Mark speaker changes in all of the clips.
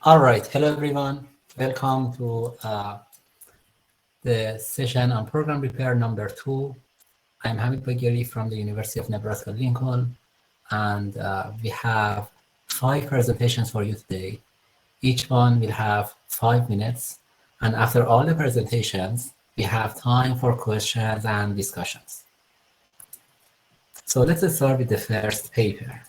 Speaker 1: All right. Hello, everyone. Welcome to the session on program repair number 2. I'm Hamid Bagheri from the University of Nebraska Lincoln, and we have 5 presentations for you today. Each one will have 5 minutes, and after all the presentations, we have time for questions and discussions. So let's start with the first paper.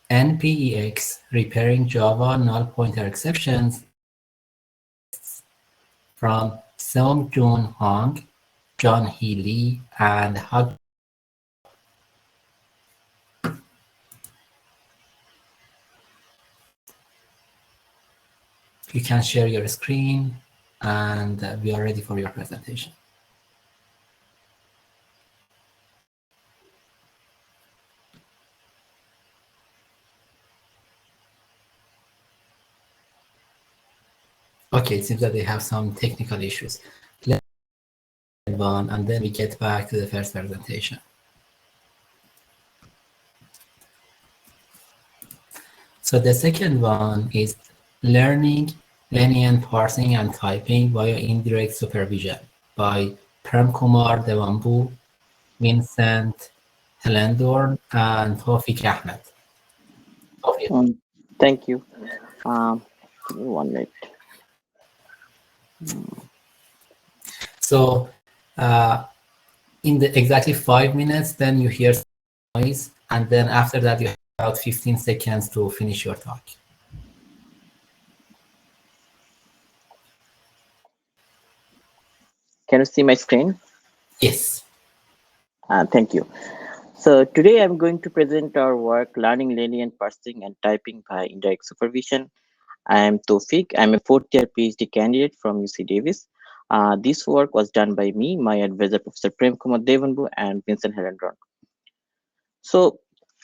Speaker 1: NPEX Repairing Java Null Pointer Exceptions from Seung Joon Hong, John Hee Lee, and Hug. You can share your screen, and we are ready for your presentation. Okay, it seems that they have some technical issues. Let's move on, and then we get back to the first presentation. So the second one is learning, lenient parsing and typing via indirect supervision by Prem Kumar Devambu, Vincent Helendorn, and Tawfiq Ahmed.
Speaker 2: Thank you. Give me 1 minute.
Speaker 1: So in the exactly 5 minutes, then you hear noise, and then after that you have about 15 seconds to finish your talk.
Speaker 2: Can you see my screen?
Speaker 1: Yes.
Speaker 2: Thank you. So today I'm going to present our work, Learning Lenient Parsing and Typing by Indirect Supervision. I am Tawfiq. I'm a fourth-year PhD candidate from UC Davis. This work was done by me, my advisor, Professor Prem Kumar Devambu, and Vincent Helendron. So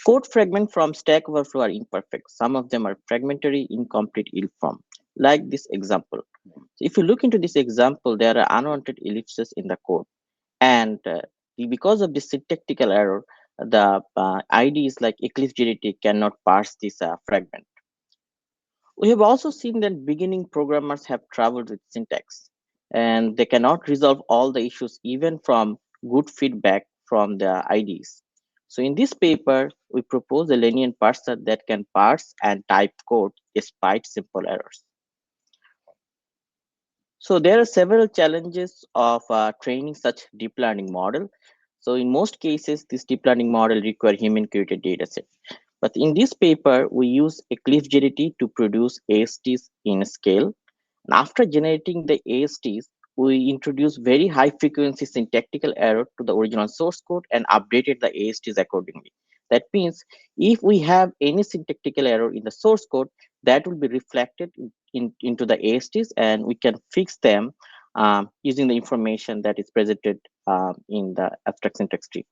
Speaker 2: code fragments from Stack Overflow are imperfect. Some of them are fragmentary, incomplete, ill-formed, like this example. So if you look into this example, there are unwanted ellipses in the code. And because of this syntactical error, the IDEs like Eclipse JDT cannot parse this fragment. We have also seen that beginning programmers have trouble with syntax, and they cannot resolve all the issues even from good feedback from the IDEs. So in this paper, we propose a lenient parser that can parse and type code despite simple errors. So there are several challenges of training such deep learning model. So in most cases, this deep learning model require human created dataset. But in this paper, we use Eclipse JDT to produce ASTs in scale. And after generating the ASTs, we introduce very high frequency syntactical error to the original source code and updated the ASTs accordingly. That means if we have any syntactical error in the source code, that will be reflected into the ASTs, and we can fix them using the information that is presented in the abstract syntax tree.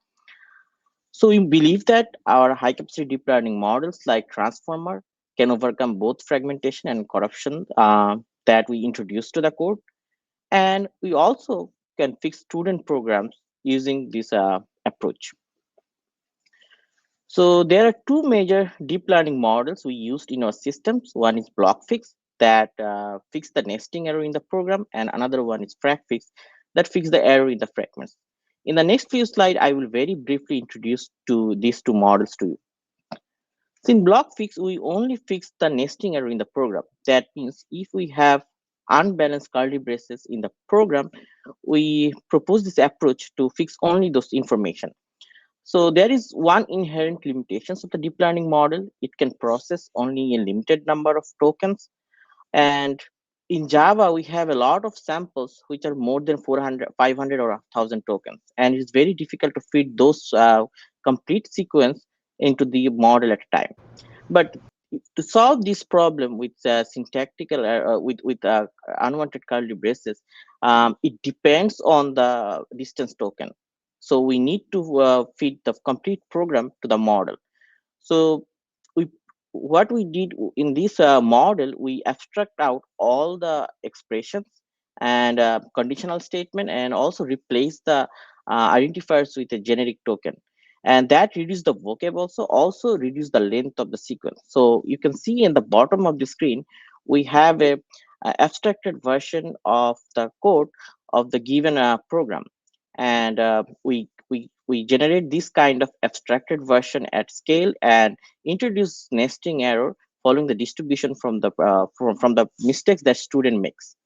Speaker 2: So we believe that our high capacity deep learning models like Transformer can overcome both fragmentation and corruption that we introduce to the code. And we also can fix student programs using this approach. So there are two major deep learning models we used in our systems. One is BlockFix that fix the nesting error in the program, and another one is FragFix that fix the error in the fragments. In the next few slides, I will very briefly introduce these two models to you. So in BlockFix, we only fix the nesting error in the program. That means if we have unbalanced curly braces in the program, we propose this approach to fix only those information. So there is one inherent limitations of the deep learning model. It can process only a limited number of tokens. And in Java, we have a lot of samples which are more than 400, 500 or 1,000 tokens. And it's very difficult to fit those complete sequence into the model at a time. But to solve this problem with syntactical, with unwanted curly braces, it depends on the distance token. So we need to feed the complete program to the model. So we, what we did in this model, we abstract out all the expressions and conditional statement, and also replace the identifiers with a generic token. and that reduce the vocab, also reduce the length of the sequence. So you can see in the bottom of the screen we have a abstracted version of the code of the given program, and we generate this kind of abstracted version at scale and introduce nesting error following the distribution from the from the mistakes that student makes.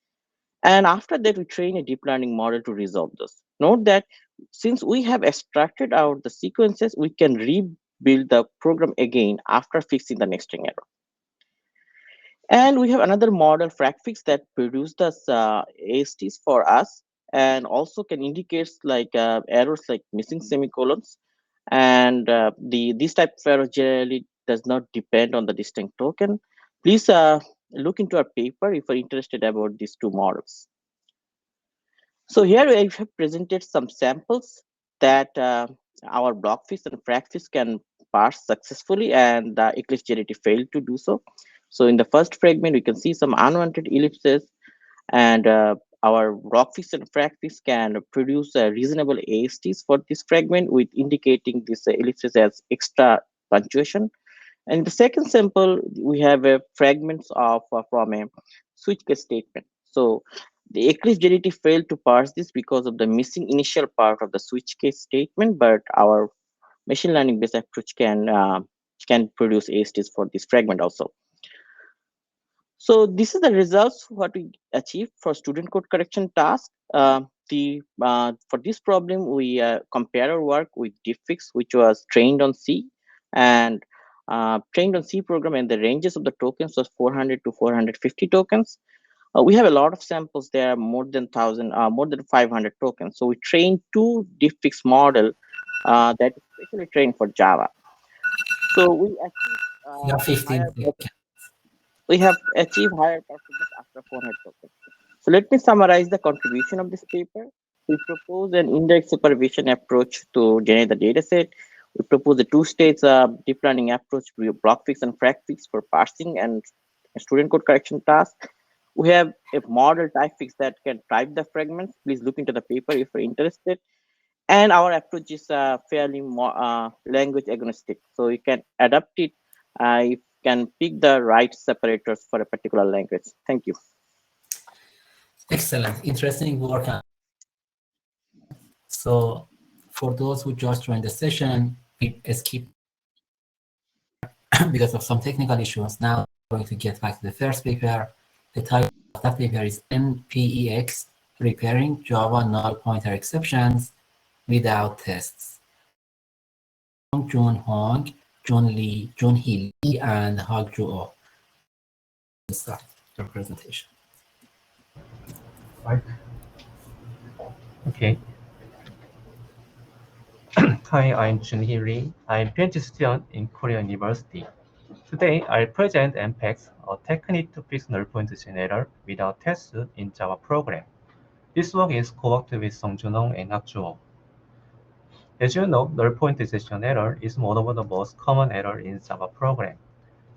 Speaker 2: And after that, we train a deep learning model to resolve this. Note that since we have extracted out the sequences, we can rebuild the program again after fixing the nesting error. And we have another model, FracFix, that produce the ASTs for us and also can indicate like errors like missing semicolons. And this type of error generally does not depend on the distinct token. Please look into our paper if you're interested about these two models. So here I have presented some samples that our Blockfish and Fracfish can parse successfully, and the Eclipse JDT failed to do so. So in the first fragment, we can see some unwanted ellipses, and our Rockfish and Fracfish can produce reasonable ASTs for this fragment with indicating these ellipses as extra punctuation. And in the second sample, we have fragments of from a switch case statement. So the Eclipse JDT failed to parse this because of the missing initial part of the switch case statement, but our machine learning based approach can produce ASTs for this fragment also. So this is the results what we achieved for student code correction task. For this problem, we compare our work with DeepFix, which was trained on C, and trained on C program, and the ranges of the tokens was 400 to 450 tokens. We have a lot of samples there, more than 1,000, more than 500 tokens. So we trained two DeepFix model that is specially trained for Java. So we
Speaker 1: You have 15 seconds.
Speaker 2: we have achieved higher performance after 400 tokens. So let me summarize the contribution of this paper. We propose an indirect supervision approach to generate the dataset. We propose a two-stage deep learning approach with Blockfix and FracFix for parsing and student code correction tasks. We have a model typefix that can type the fragments. Please look into the paper if you're interested. And our approach is fairly more language agnostic. So you can adapt it. You can pick the right separators for a particular language. Thank you.
Speaker 1: Excellent, interesting work. So for those who just joined the session, we skipped because of some technical issues. Now we're going to get back to the first paper. The title of that paper is NPEX, Repairing Java Null Pointer Exceptions Without Tests. Jun Hong, Junhee Lee, and Hagju Oh. Start your presentation.
Speaker 3: Right. Okay. Hi, I'm Junhee Lee. I'm PhD student in Korea University. Today, I'll present MPEX, a technique to fix null pointer error without tests in Java program. This work is co-worked with Song Jun-hong and Hak Joo. As you know, null pointer error is one of the most common error in Java program.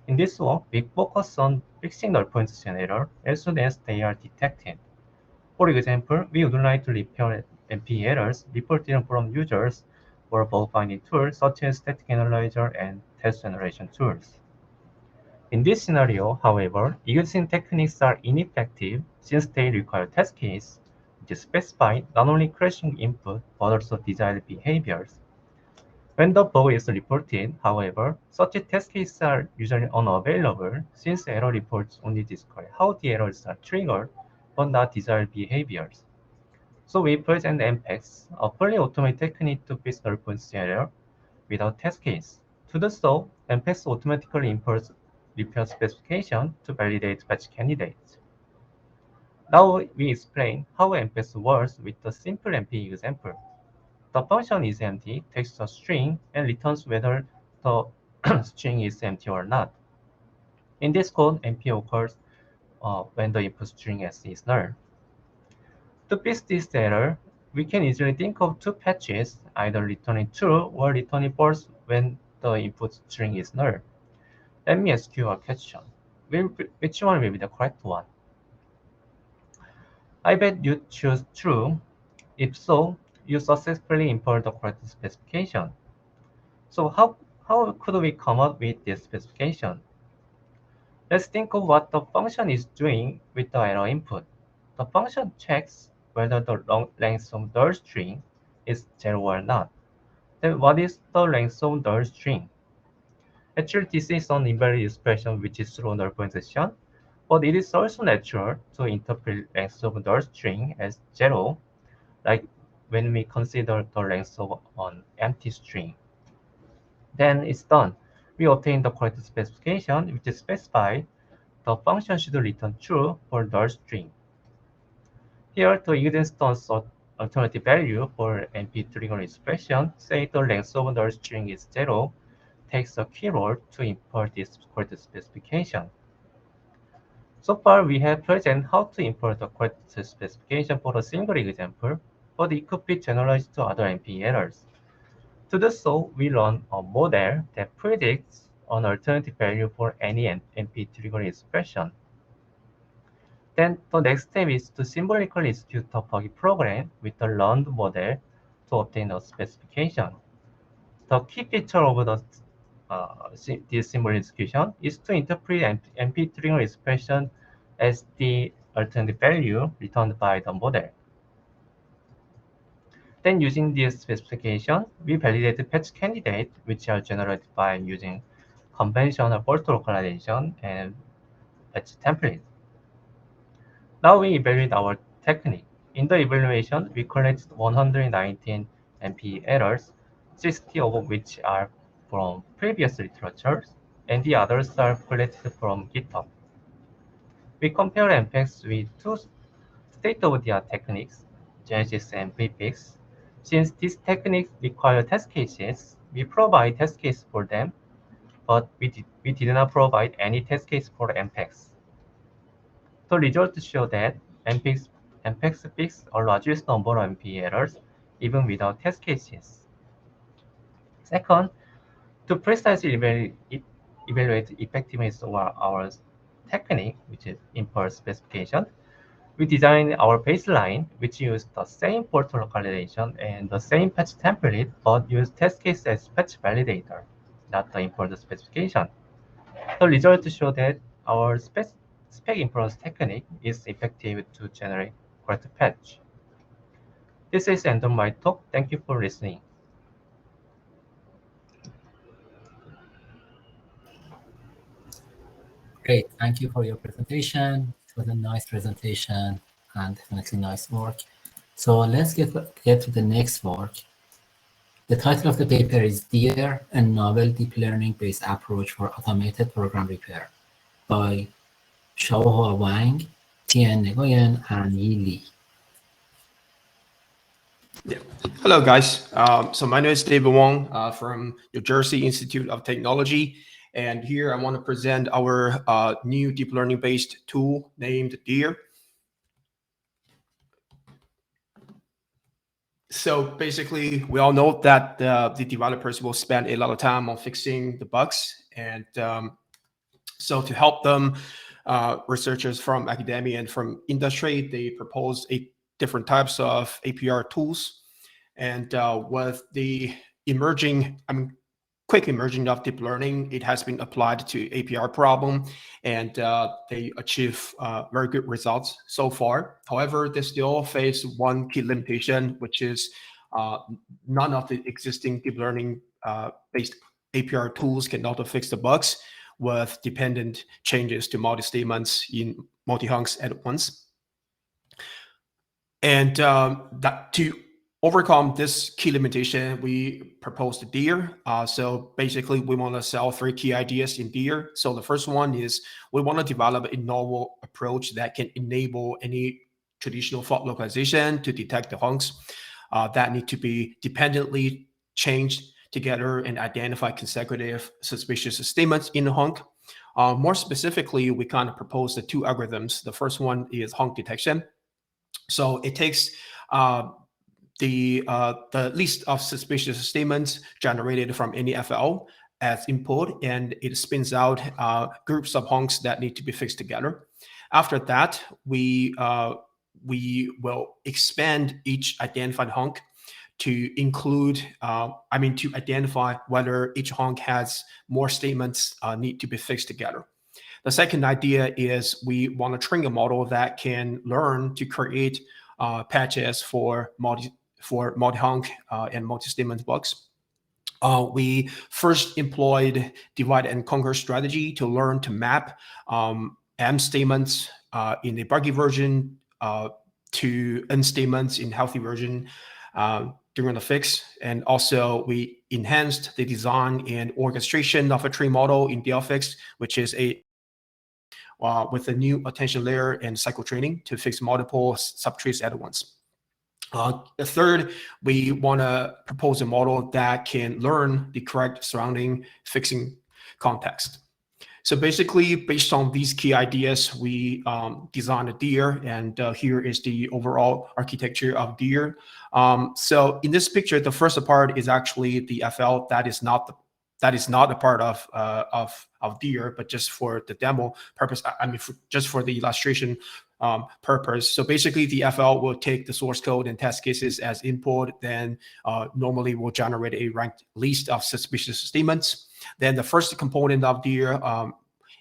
Speaker 3: In this work, we focus on fixing null pointer error as soon as they are detected. For example, we would like to repair NP errors reported from users or bug finding tools such as static analyzer and test generation tools. In this scenario, however, existing techniques are ineffective since they require test case, which specify not only crashing input but also desired behaviors. When the bug is reported, however, such test cases are usually unavailable since error reports only describe how the errors are triggered but not desired behaviors. So we present MPEX, a fully automated technique to fix null pointer error without test case. To do so, MPEX automatically imports repair specification to validate batch candidates. Now we explain how MPEX works with the simple MP example. The function is empty, takes a string, and returns whether the string is empty or not. In this code, MP occurs when the input string S is null. To fix this error, we can easily think of two patches, either returning true or returning false when the input string is null. Let me ask you a question. Which one will be the correct one? I bet you choose true. If so, you successfully import the correct specification. So how could we come up with this specification? Let's think of what the function is doing with the error input. The function checks whether the length of the string is 0 or not. Then what is the length of the string? Actually, this is an invariant expression which is through null pointation, but it is also natural to interpret length of the string as 0, like when we consider the length of an empty string. Then it's done. We obtain the correct specification, which is specified the function should return true for the string. Here, the existence of alternative value for NP trigonal expression, say the length of the string is 0, takes a key role to import this correct specification. So far, we have presented how to import the correct specification for a single example, but it could be generalized to other NP errors. To do so, we run a model that predicts an alternative value for any NP trigonal expression. Then the next step is to symbolically execute the Puggy program with the learned model to obtain a specification. The key feature of this symbol execution is to interpret NP trigonal expression as the alternative value returned by the model. Then using this specification, we validate the patch candidates which are generated by using conventional fault localization and patch template. Now we evaluate our technique. In the evaluation, we collected 119 NP errors, 60 of which are from previous literatures, and the others are collected from GitHub. We compare NPEX with two state-of-the-art techniques, Genesis and Prefix. Since these techniques require test cases, we provide test cases for them, but we did not provide any test case for NPEX. The results show that NPEX fixed a largest number of NP errors even without test cases. Second, to precisely evaluate the effectiveness of our technique, which is impulse specification, we designed our baseline, which used the same fault localization and the same patch template, but used test case as patch validator, not the impulse specification. The results show that our spec impulse technique is effective to generate correct patch. This is the end of my talk. Thank you for listening.
Speaker 1: Great. Thank you for your presentation. It was a nice presentation and definitely nice work. So let's get to the next work. The title of the paper is DEAR, a novel deep learning-based approach for automated program repair by Xiaohua Wang, Tian Nguyen, and Yi Li.
Speaker 4: Yeah. Hello, guys. So my name is David Wong from New Jersey Institute of Technology. And here I want to present our new deep learning-based tool named DEAR. So basically, we all know that the developers will spend a lot of time on fixing the bugs. And so to help them, researchers from academia and from industry, they propose different types of APR tools. And with the quick emerging of deep learning, it has been applied to APR problem, and they achieve very good results so far. However, they still face one key limitation, which is none of the existing deep learning based APR tools can auto fix the bugs with dependent changes to multi-statements in multi-hunks at once. And that to overcome this key limitation, we proposed DEAR. So basically, we want to sell 3 key ideas in DEAR. So the first one is we want to develop a novel approach that can enable any traditional fault localization to detect the hunks that need to be dependently changed together and identify consecutive suspicious statements in the hunk. More specifically, we kind of propose the 2 algorithms. The first one is hunk detection. So it takes the list of suspicious statements generated from any FL as input, and it spins out groups of hunks that need to be fixed together. After that, we will expand each identified hunk to include, to identify whether each honk has more statements need to be fixed together. The second idea is we want to train a model that can learn to create patches for multi-honk and multi-statement bugs. We first employed divide and conquer strategy to learn to map M statements in the buggy version to N statements in healthy version during the fix. And also we enhanced the design and orchestration of a tree model in DLFix, which is with a new attention layer and cycle training to fix multiple subtrees at once. The third, we want to propose a model that can learn the correct surrounding fixing context. So basically, based on these key ideas, we designed a DEER, and here is the overall architecture of DEER. So in this picture, the first part is actually the FL. That is not a part of DEER, but just for the demo purpose. Just for the illustration purpose. So basically, the FL will take the source code and test cases as input. Then normally will generate a ranked list of suspicious statements. Then the first component of DEER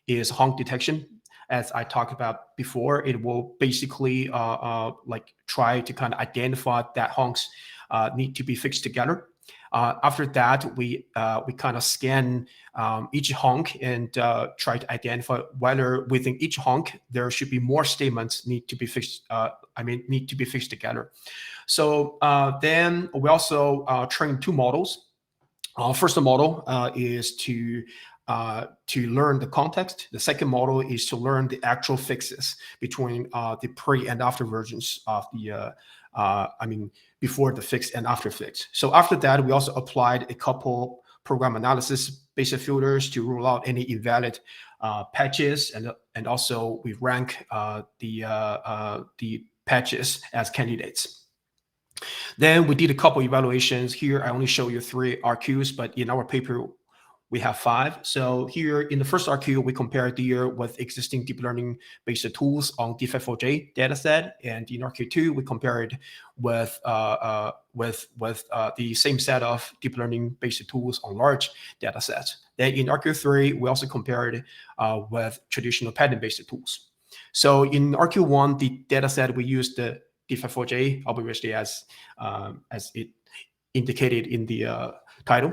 Speaker 4: is honk detection. As I talked about before, it will basically try to kind of identify that honks need to be fixed together. After that, we kind of scan each honk and try to identify whether within each honk there should be more statements need to be fixed. Need to be fixed together. So then we also train two models. First model is to learn the context. The second model is to learn the actual fixes between the pre and after versions of the before the fix and after fix. So after that, we also applied a couple program analysis basic filters to rule out any invalid patches, and also we rank the patches as candidates. Then we did a couple evaluations. Here I only show you 3 RQs, but in our paper we have 5. So here in the first RQ, we compared DEER with existing deep learning based tools on D504J dataset, and in RQ2 we compared with the same set of deep learning based tools on large datasets. Then in RQ3 we also compared with traditional pattern based tools. So in RQ1, the dataset we used the D504J, obviously as it indicated in the title.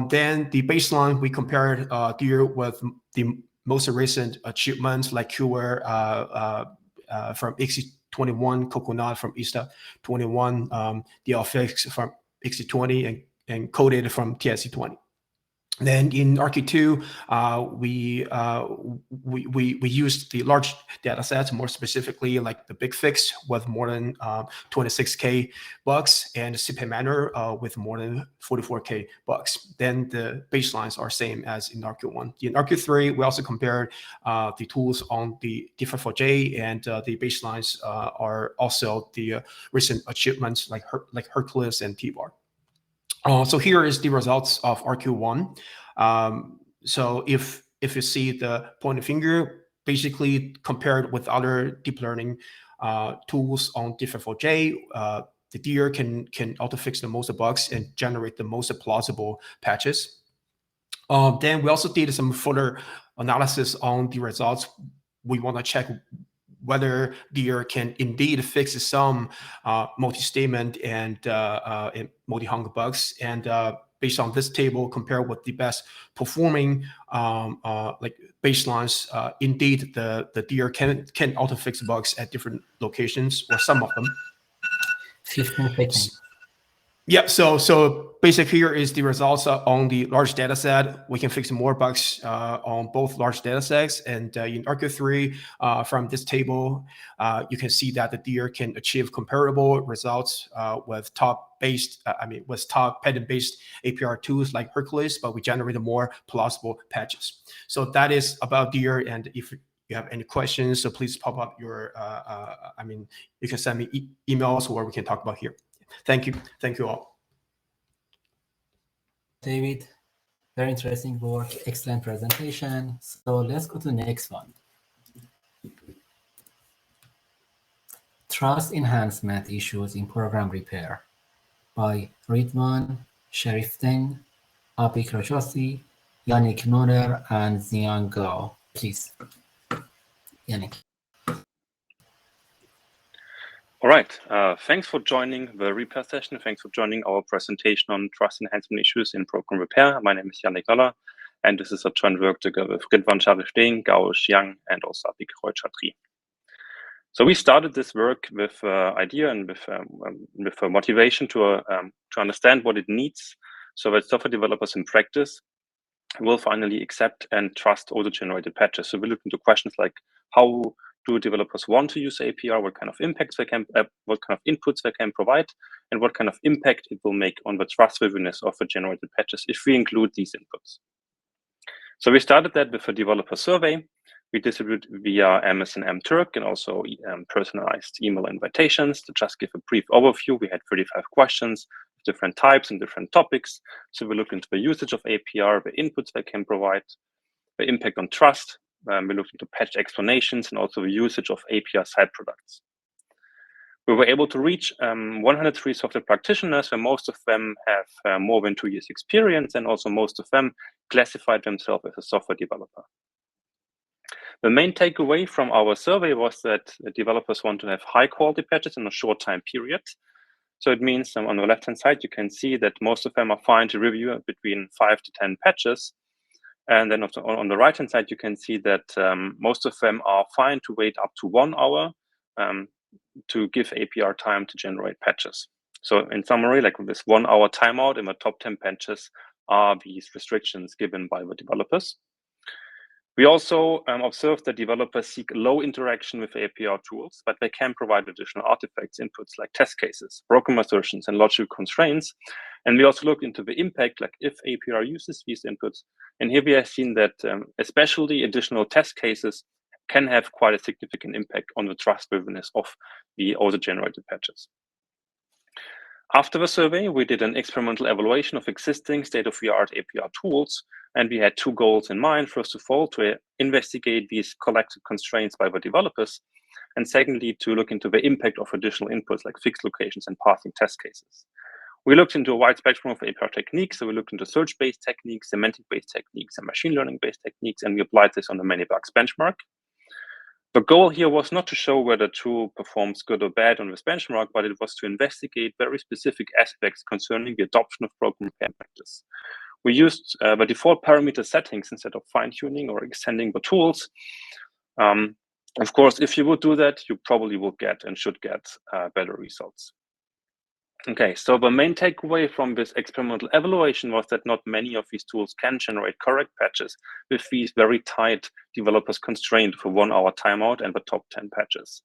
Speaker 4: Then the baseline, we compared DEER with the most recent achievements like KuWare from XC21, Coconut from ISTA21, DLFix from XC20, and Coded from TSC20. Then in RQ2, we used the large data sets, more specifically like the Big Fix with more than 26K bugs, and CPManner with more than 44K bugs. Then the baselines are same as in RQ1. In RQ3, we also compared the tools on the D504J, and the baselines are also the recent achievements like Hercules and T-Bar. So here is the results of RQ1. So if you see the pointer finger, basically compared with other deep learning tools on D504J, the DEER can auto fix the most bugs and generate the most plausible patches. Then we also did some further analysis on the results. We want to check whether DEER can indeed fix some multi-statement and multi-honk bugs, and based on this table, compare with the best performing baselines. Indeed, the DEER can auto fix bugs at different locations, or some of them.
Speaker 1: 15 seconds.
Speaker 4: Yeah, so basically here is the results on the large data set. We can fix more bugs on both large data sets, and in RQ3 from this table, you can see that the DEER can achieve comparable results with top pattern-based APR tools like Hercules, but we generated more plausible patches. So that is about DEER, and if you have any questions, so please pop up your, you can send me emails, or we can talk about here. Thank you all.
Speaker 1: David, very interesting work, excellent presentation. So let's go to the next one. Trust enhancement issues in program repair. by Ridwan, Sharif Deng, Abi Krajosi, Yannick Noner, and Xian Gao. Please, Yannick.
Speaker 5: All right, thanks for joining the repair session. Thanks for joining our presentation on trust enhancement issues in program repair. My name is Yannick Noller, and this is a joint work together with Ridwan Sharif Deng, Gao Xiang, and also Abi Krajosi. So we started this work with idea and with motivation to understand what it needs, so that software developers in practice will finally accept and trust auto-generated patches. So we look into questions like how do developers want to use APR, what kind of impacts they can, what kind of inputs they can provide, and what kind of impact it will make on the trustworthiness of the generated patches if we include these inputs. So we started that with a developer survey. We distributed via MSN Turk and also personalized email invitations. To just give a brief overview, we had 35 questions of different types and different topics. So we looked into the usage of APR, the inputs they can provide, the impact on trust. We looked into patch explanations and also the usage of APR side products. We were able to reach 103 software practitioners, and most of them have more than 2 years experience, and also most of them classified themselves as a software developer. The main takeaway from our survey was that developers want to have high quality patches in a short time period. So it means on the left-hand side, you can see that most of them are fine to review between 5 to 10 patches. And then on the right-hand side, you can see that most of them are fine to wait up to 1 hour to give APR time to generate patches. So in summary, like this 1 hour timeout in the top 10 patches are these restrictions given by the developers. We also observed that developers seek low interaction with APR tools, but they can provide additional artifacts, inputs like test cases, program assertions, and logical constraints. And we also looked into the impact, like if APR uses these inputs. And here we have seen that especially additional test cases can have quite a significant impact on the trustworthiness of the auto-generated patches. After the survey, we did an experimental evaluation of existing state-of-the-art APR tools, and we had 2 goals in mind. First of all, to investigate these collected constraints by the developers, and secondly, to look into the impact of additional inputs like fixed locations and parsing test cases. We looked into a wide spectrum of APR techniques. So we looked into search-based techniques, semantic-based techniques, and machine learning-based techniques, and we applied this on the Manybugs benchmark. The goal here was not to show whether a tool performs good or bad on this benchmark, but it was to investigate very specific aspects concerning the adoption of program repair practice. We used the default parameter settings instead of fine-tuning or extending the tools. Of course, if you would do that, you probably will get and should get better results. Okay, so the main takeaway from this experimental evaluation was that not many of these tools can generate correct patches with these very tight developers constraint for 1 hour timeout and the top 10 patches.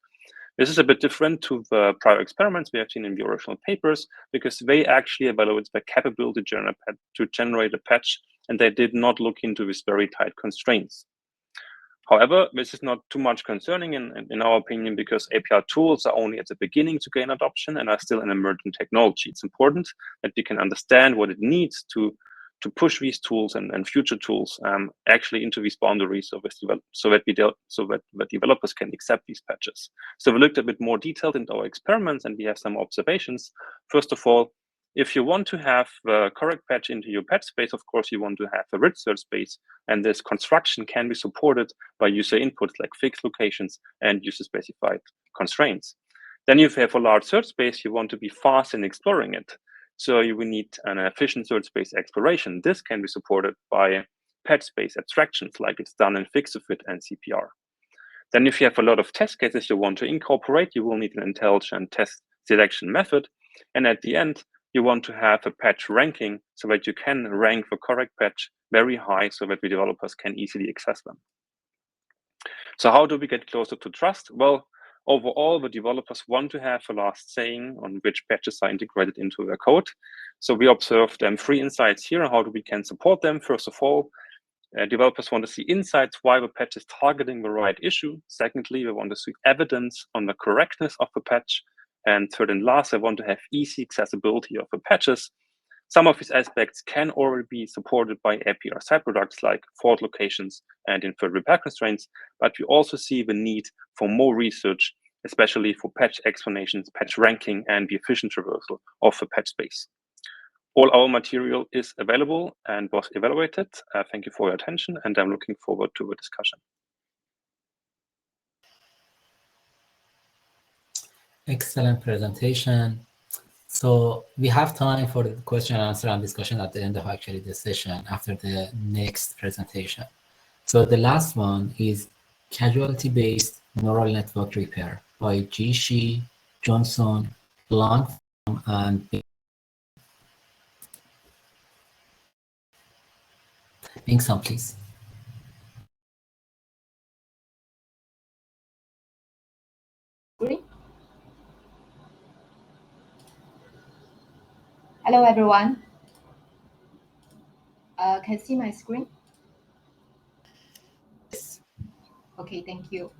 Speaker 5: This is a bit different to the prior experiments we have seen in the original papers, because they actually evaluated the capability to generate a patch, and they did not look into these very tight constraints. However, this is not too much concerning in our opinion, because APR tools are only at the beginning to gain adoption and are still an emerging technology. It's important that we can understand what it needs to push these tools and future tools actually into these boundaries so that developers can accept these patches. So we looked a bit more detailed into our experiments, and we have some observations. First of all, if you want to have the correct patch into your patch space, of course, you want to have a rich search space, and this construction can be supported by user inputs like fixed locations and user-specified constraints. Then if you have a large search space, you want to be fast in exploring it. So you will need an efficient search space exploration. This can be supported by patch space abstractions like it's done in Fixofit and CPR. Then if you have a lot of test cases you want to incorporate, you will need an intelligent test selection method. And at the end, you want to have a patch ranking so that you can rank the correct patch very high so that the developers can easily access them. So how do we get closer to trust? Well, overall, the developers want to have a last saying on which patches are integrated into their code. So we observed 3 insights here on how we can support them. First of all, developers want to see insights why the patch is targeting the right issue. Secondly, they want to see evidence on the correctness of the patch. And third and last, they want to have easy accessibility of the patches. Some of these aspects can already be supported by APR side products like fault locations and inferred repair constraints, but we also see the need for more research especially for patch explanations, patch ranking, and the efficient traversal of the patch space. All our material is available and was evaluated. Thank you for your attention, and I'm looking forward to the discussion.
Speaker 1: Excellent presentation. So we have time for the question and answer and discussion at the end of actually the session after the next presentation. So the last one is casualty-based neural network repair by Jishi, Johnson, Long, and Bingson, please.
Speaker 6: Hello, everyone. Can you see my screen?
Speaker 1: Yes.
Speaker 6: Okay, thank you.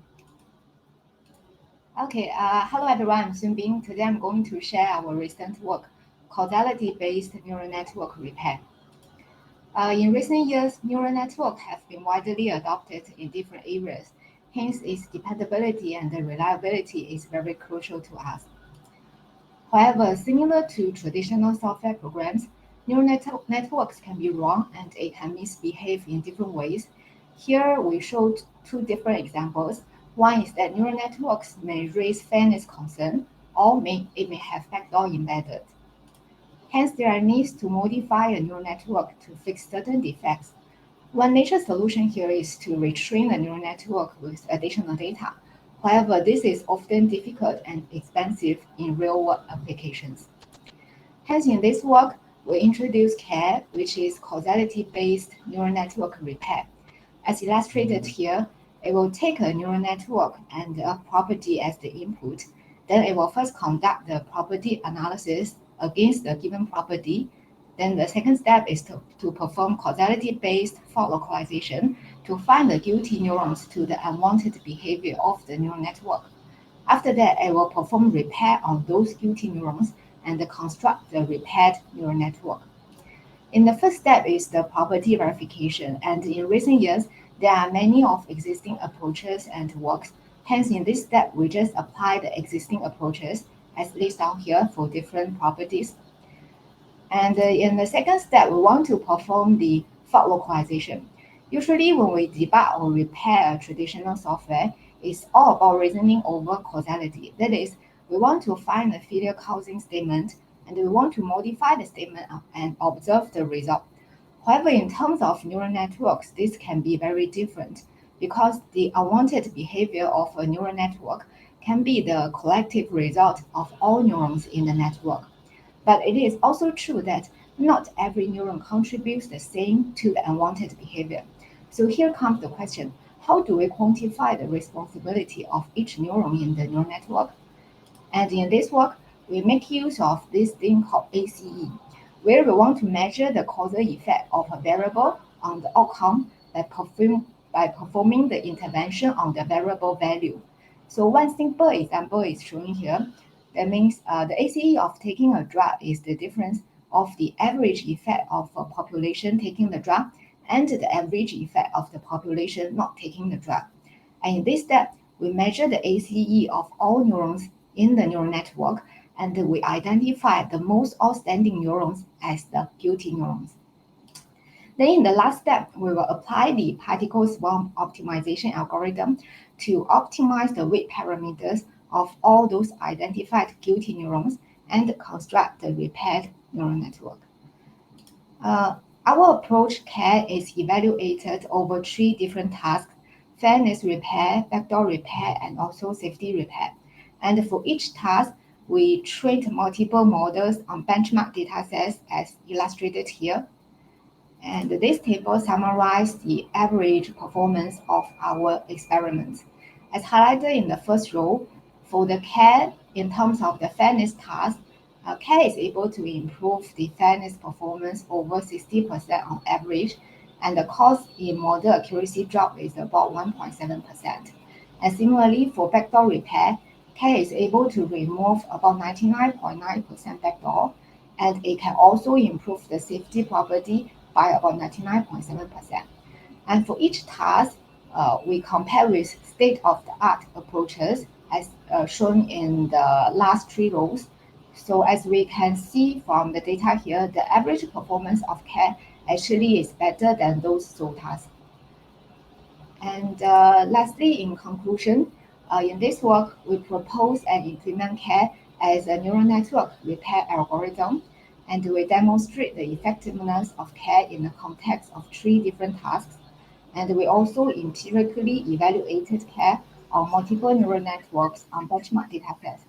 Speaker 6: Okay, hello, everyone. I'm Sun Bing. Today, I'm going to share our recent work, causality-based neural network repair. In recent years, neural networks have been widely adopted in different areas. Hence, its dependability and reliability is very crucial to us. However, similar to traditional software programs, neural networks can be wrong and it can misbehave in different ways. Here, we showed two different examples. One is that neural networks may raise fairness concern, or it may have backdoor embedded. Hence, there are needs to modify a neural network to fix certain defects. One major solution here is to retrain the neural network with additional data. However, this is often difficult and expensive in real-world applications. Hence, in this work, we introduce CARE, which is causality-based neural network repair. As illustrated here, it will take a neural network and a property as the input. Then it will first conduct the property analysis against the given property. Then the second step is to perform causality-based fault localization to find the guilty neurons to the unwanted behavior of the neural network. After that, it will perform repair on those guilty neurons and construct the repaired neural network. In the first step is the property verification, and in recent years, there are many of existing approaches and works. Hence, in this step, we just apply the existing approaches as listed down here for different properties. And in the second step, we want to perform the fault localization. Usually, when we debug or repair a traditional software, it's all about reasoning over causality. That is, we want to find a failure causing statement, and we want to modify the statement and observe the result. However, in terms of neural networks, this can be very different because the unwanted behavior of a neural network can be the collective result of all neurons in the network. But it is also true that not every neuron contributes the same to the unwanted behavior. So here comes the question, how do we quantify the responsibility of each neuron in the neural network? And in this work, we make use of this thing called ACE, where we want to measure the causal effect of a variable on the outcome by performing the intervention on the variable value. So one simple example is shown here. That means the ACE of taking a drug is the difference of the average effect of a population taking the drug and the average effect of the population not taking the drug. And in this step, we measure the ACE of all neurons in the neural network, and we identify the most outstanding neurons as the guilty neurons. Then in the last step, we will apply the particle swarm optimization algorithm to optimize the weight parameters of all those identified guilty neurons and construct the repaired neural network. Our approach CARE is evaluated over 3 different tasks: fairness repair, backdoor repair, and also safety repair. And for each task, we trained multiple models on benchmark datasets as illustrated here. And this table summarizes the average performance of our experiments. As highlighted in the first row, for the CARE, in terms of the fairness task, CARE is able to improve the fairness performance over 60% on average, and the cost in model accuracy drop is about 1.7%. And similarly, for backdoor repair, CARE is able to remove about 99.9% backdoor, and it can also improve the safety property by about 99.7%. And for each task, we compare with state-of-the-art approaches as shown in the last 3 rows. So as we can see from the data here, the average performance of CARE actually is better than those SOTAs. And lastly, in conclusion, in this work, we propose and implement CARE as a neural network repair algorithm, and we demonstrate the effectiveness of CARE in the context of 3 different tasks. And we also empirically evaluated CARE on multiple neural networks on benchmark datasets.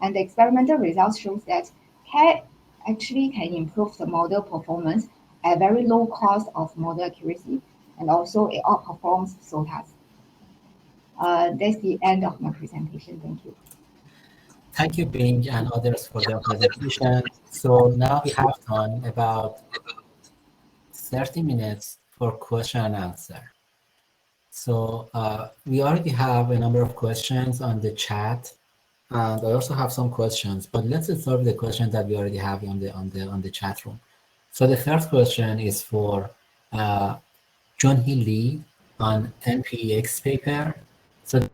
Speaker 6: And the experimental results shows that CARE actually can improve the model performance at very low cost of model accuracy, and also it outperforms SOTAs. That's the end of my presentation. Thank you.
Speaker 1: Thank you, Bing and others for their presentation. So now we have time about 30 minutes for question and answer. So we already have a number of questions on the chat, and I also have some questions, but let's start with the questions that we already have on the chat room. So the first question is for Junhee Lee on NPX paper. So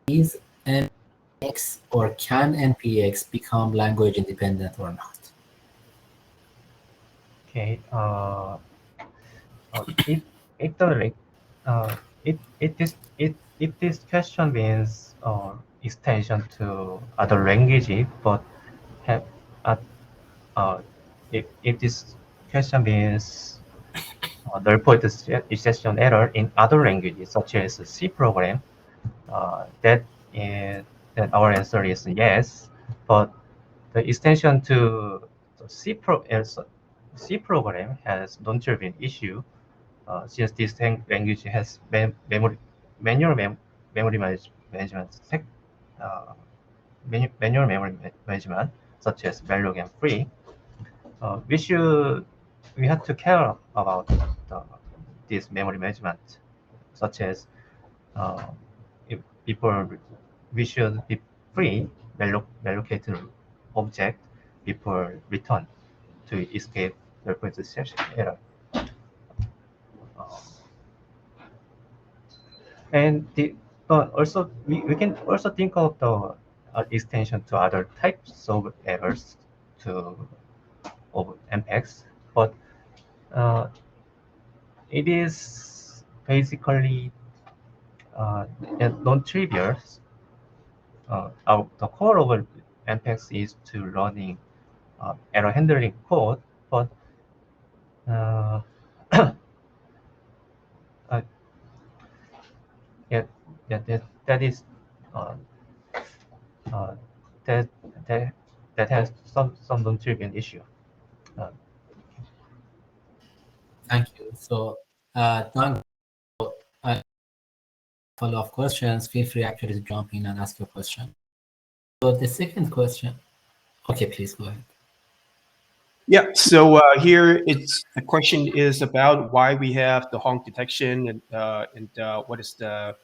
Speaker 1: is NPX or can NPX become language independent or not?
Speaker 3: Okay. If the if this question means extension to other language, but have if this question means null point exception error in other languages such as C program, then our answer is yes. But the extension to the C program has non-trivial issue since this language has manual memory management manual memory management such as Verilog and Free. We have to care about this memory management, such as if we should be free allocated object before return to escape the exception error. But also we can also think of the extension to other types of errors of MPEX, but it is basically non-trivial. The core of MPEX is to running error handling code, but that is that has some non-trivial issue.
Speaker 1: Thank you. So, Don, follow-up questions, feel free actually to jump in and ask your question. So the second question, okay, please go ahead.
Speaker 4: Yeah, so here the question is about why we have the honk detection and what is the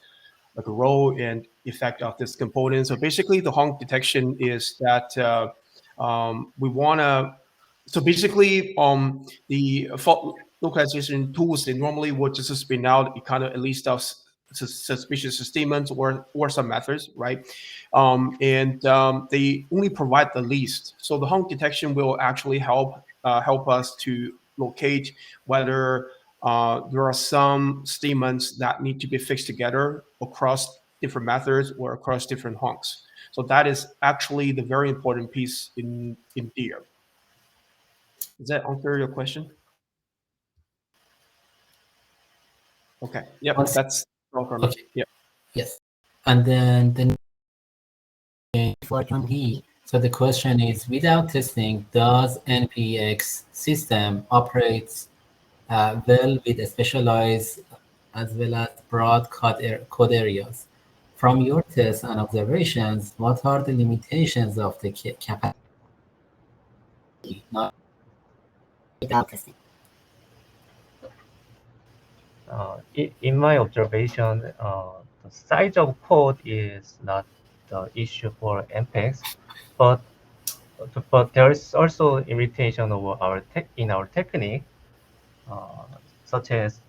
Speaker 4: role and effect of this component. So basically the honk detection is that we want to, so basically the fault localization tools, they normally would just spin out kind of at least suspicious statements or some methods, right? They only provide the least. So the honk detection will actually help us to locate whether there are some statements that need to be fixed together across different methods or across different honks. So that is actually the very important piece in DEER. Does that answer your question? Okay. Yep. That's all from me.
Speaker 1: Okay.
Speaker 4: Yep.
Speaker 1: Yes. And then for Junhee, so the question is, without testing, does NPX system operates well with specialized as well as broad code areas? From your tests and observations, what are the limitations of the capacity not without testing?
Speaker 3: In my observation, the size of code is not the issue for MPEX, but there is also limitation of our technique, such as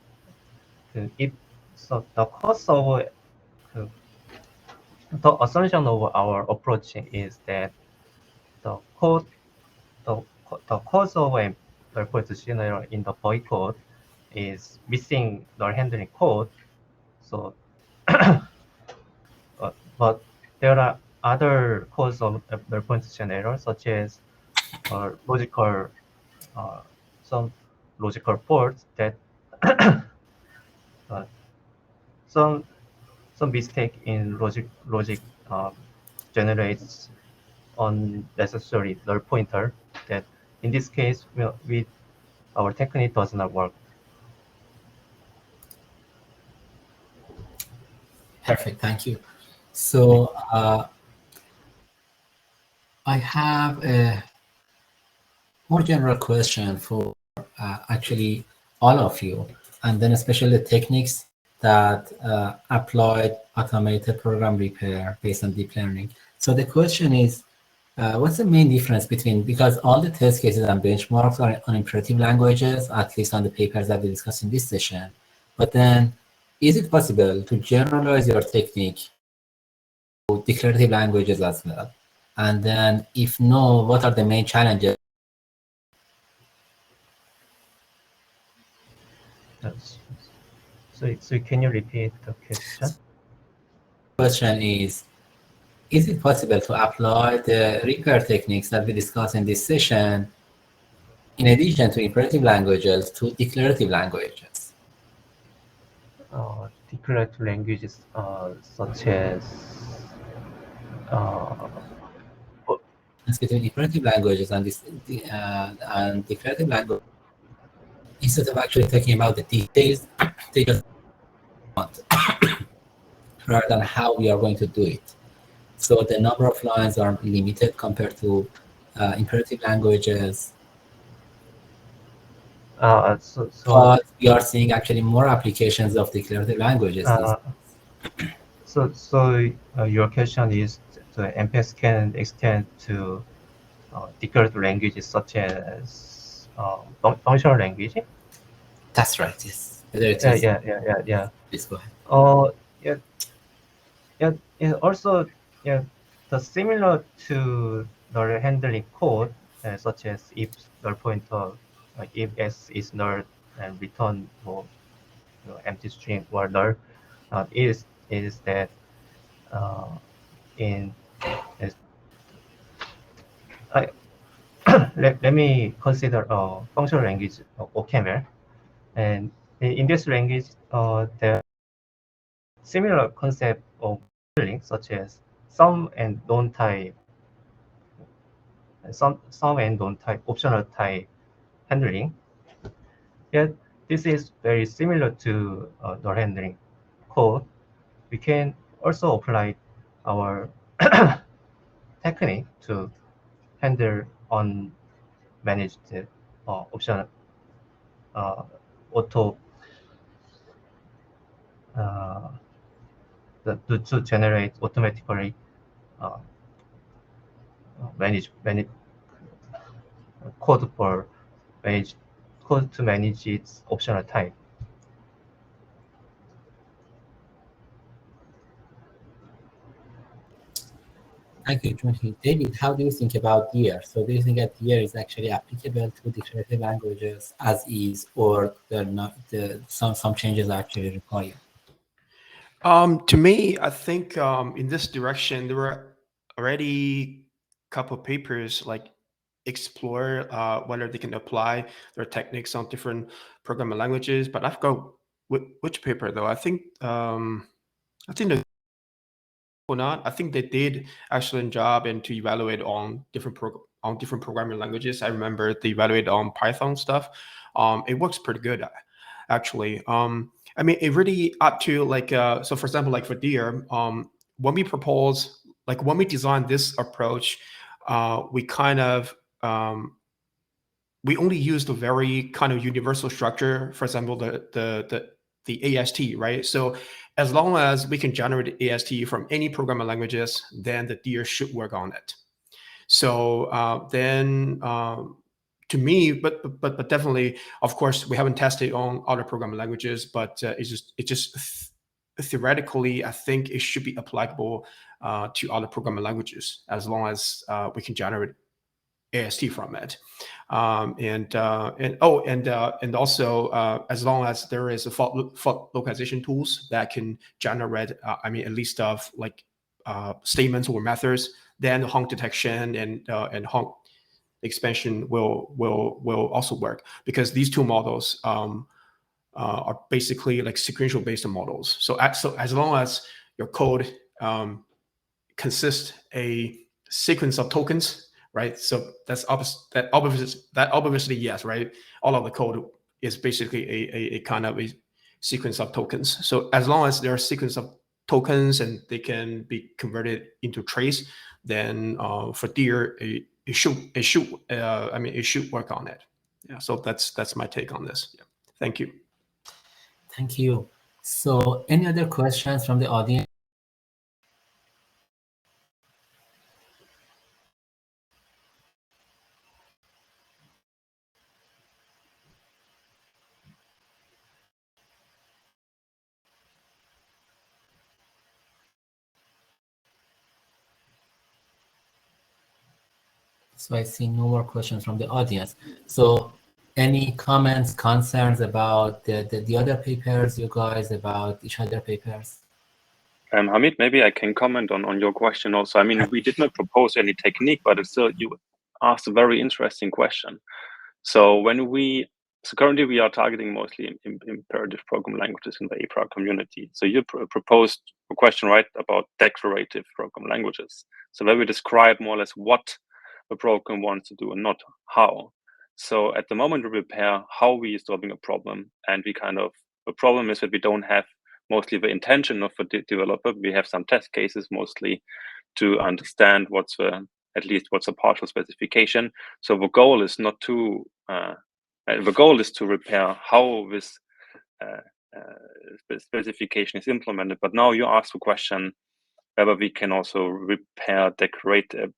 Speaker 3: the cost of the assumption of our approach is that the code, the cause of a null position error in the boy code is missing null handling code. So, but there are other causes of null position error, such as logical, some logical faults that some mistake in logic generates unnecessary null pointer that in this case with our technique does not work.
Speaker 1: Perfect, thank you. So I have a more general question for actually all of you, and then especially the techniques that applied automated program repair based on deep learning. So the question is, what's the main difference between, because all the test cases and benchmarks are on imperative languages, at least on the papers that we discussed in this session, but then is it possible to generalize your technique to declarative languages as well? And then if no, what are the main challenges?
Speaker 3: So can you repeat the question?
Speaker 1: Question is it possible to apply the repair techniques that we discussed in this session in addition to imperative languages to declarative languages?
Speaker 3: Declarative languages such as
Speaker 1: between imperative languages and declarative language, instead of actually talking about the details, they just want rather than how we are going to do it. So the number of lines are limited compared to imperative languages. But we are seeing actually more applications of declarative languages.
Speaker 3: So your question is the MPEX can extend to declarative languages such as functional language?
Speaker 1: That's right, yes.
Speaker 3: Yeah.
Speaker 1: Please go ahead.
Speaker 3: Yeah. Also, the similar to null handling code, such as if null pointer, if s is null and return empty string or null, is that let me consider a functional language, OCaml, and in this language, there are similar concept of handling, such as sum and non-type, optional type handling. Yet this is very similar to null handling code. We can also apply our technique to handle unmanaged optional auto to generate automatically manage code to manage its optional type.
Speaker 1: Thank you, Junhee. David, how do you think about DEAR? So do you think that DEAR is actually applicable to declarative languages as is, or some changes are actually required?
Speaker 4: To me, I think in this direction, there were already a couple of papers like explore whether they can apply their techniques on different programming languages. But I forgot which paper though. I think the or not. I think they did excellent job and to evaluate on different programming languages. I remember they evaluate on Python stuff. It works pretty good, actually. I mean, it really up to like so. For example, like for DEAR, when we propose, like when we designed this approach, we kind of we only used a very kind of universal structure. For example, the AST, right? So as long as we can generate AST from any programming languages, then the DEAR should work on it. So then to me, but definitely, of course, we haven't tested on other programming languages, but it just theoretically, I think it should be applicable to other programming languages, as long as we can generate AST from it. And also as long as there is a fault localization tools that can generate, a list of like statements or methods, then the honk detection and honk expansion will also work, because these two models are basically like sequential based models. So as long as your code consists a sequence of tokens, right? So that obviously yes, right? All of the code is basically a kind of a sequence of tokens. So as long as there are a sequence of tokens and they can be converted into trace, then for Deer, it should work on it. Yeah. So that's my take on this. Yeah. Thank you.
Speaker 1: Thank you. So any other questions from the audience? So I see no more questions from the audience. So any comments, concerns about the other papers, you guys, about each other papers?
Speaker 5: Hamid, maybe I can comment on your question also. I mean, we did not propose any technique, but it's still, you asked a very interesting question. So currently we are targeting mostly imperative programming languages in the APRA community. So you proposed a question, right, about declarative programming languages. So where we describe more or less what the program wants to do and not how. So at the moment we prepare how we are solving a problem, and the problem is that we don't have mostly the intention of the developer. We have some test cases mostly to understand what's a partial specification. So the goal is not to the goal is to repair how this specification is implemented. But now you ask the question whether we can also repair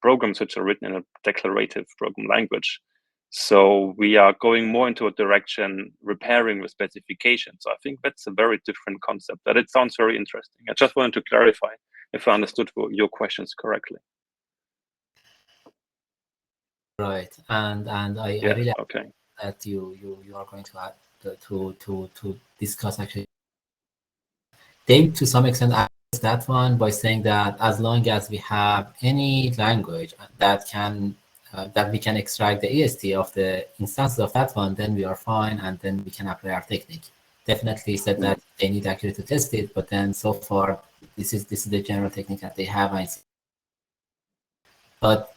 Speaker 5: programs which are written in a declarative program language. So we are going more into a direction repairing the specification. So I think that's a very different concept, but it sounds very interesting. I just wanted to clarify if I understood your questions correctly.
Speaker 1: Right, and I really
Speaker 5: okay.
Speaker 1: that you are going to add to discuss actually. Dave, to some extent, addressed that one by saying that as long as we have any language that can that we can extract the EST of the instances of that one, then we are fine, and then we can apply our technique. Definitely said that they need actually to test it, but then so far this is the general technique that they have. But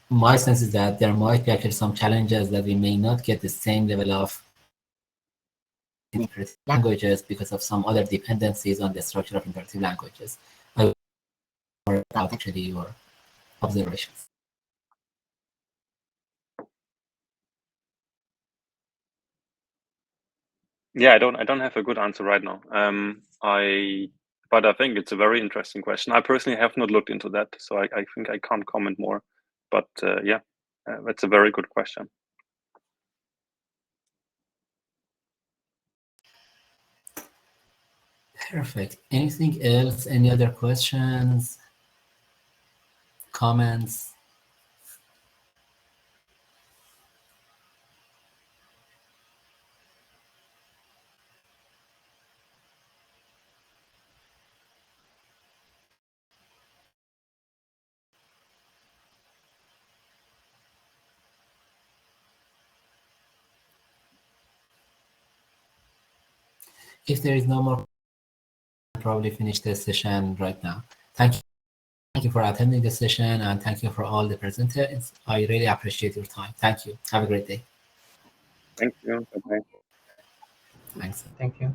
Speaker 1: my sense is that there might be actually some challenges that we may not get the same level of imperative languages because of some other dependencies on the structure of imperative languages. I would worry about actually your observations.
Speaker 5: Yeah, I don't have a good answer right now. But I think it's a very interesting question. I personally have not looked into that, so I think I can't comment more. But yeah, that's a very good question.
Speaker 1: Perfect. Anything else? Any other questions? Comments? If there is no more, I'll probably finish the session right now. Thank you for attending the session, and thank you for all the presenters. I really appreciate your time. Thank you. Have a great day.
Speaker 5: Thank you. Okay.
Speaker 1: Thanks.
Speaker 3: Thank you.